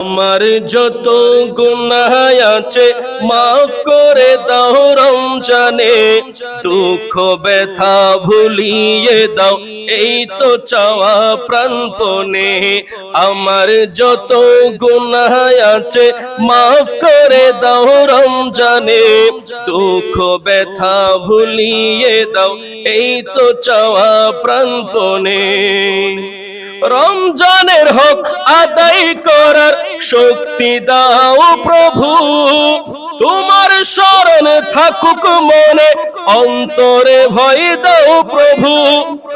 আমার যত গুনাহ আছে মাফ করে দাও রমজানে, দুঃখ ব্যথা ভুলিয়ে দাও এই তো চাওয়া প্রাণপণে। আমার যত গুনাহ আছে মাফ করে দাও রমজানে, দুঃখ ব্যথা ভুলিয়ে দাও এই তো চাওয়া প্রাণপণে। রমজানের হক আদায় করার শক্তি দাও প্রভু, তোমার শরণ থাকুক মনে অন্তরে ভয় দাও প্রভু।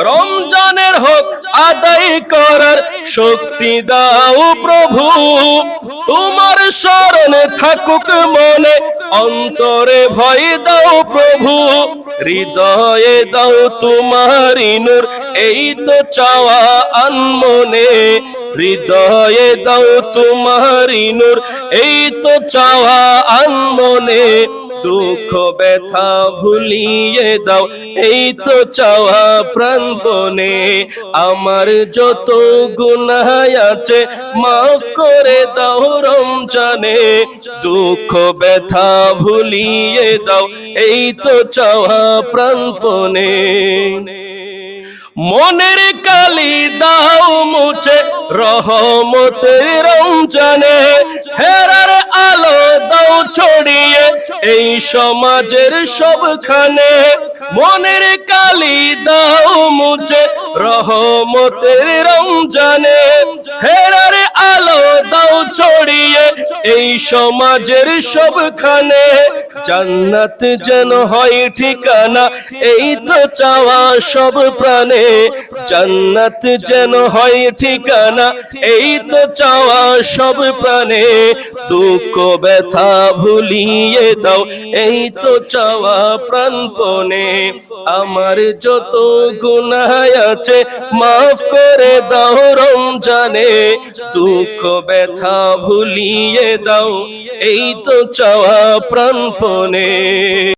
রমজানের হক আদায় করার শক্তি দাও প্রভু, তোমার শরণ থাকুক মনে অন্তরে ভয় দাও প্রভু। হৃদয়ে দাও তোমারি নূর এই তো চাওয়া আনমনে, হৃদয়ে দাও তোমারি নূর এই তো চাওয়া আনমনে। দুঃখ ব্যথা ভুলিয়ে দাও এই তো চাওয়া প্রাণপণে। আমার যত গুনাহ আছে মাফ করে দাও রমজানে, দুঃখ ব্যথা ভুলিয়ে দাও এই তো চাওয়া প্রাণপণে। মনের কালি দাও মুছে রহমতের রমজানে, হেরার আলো দাও ছড়িয়ে এই সমাজের সবখানে। মনের কালি দাও মুছে রহমতের রমজানে, হেরার আলো দাও ছড়িয়ে এই সমাজের সবখানে। জান্নাত যেন হয় ঠিকানা এই তো চাওয়া সব প্রাণে, জান্নাত যেন হয় ঠিকানা এই তো চাওয়া সব প্রাণে। দুঃখ ব্যথা ভুলিয়ে দাও এই তো চাওয়া প্রাণপণে। আমার যত গুনাহ আছে মাফ করে দাও রমজানে, দুঃখ ব্যথা ভুলিয়ে দাও এই তো চাওয়া প্রাণপণে।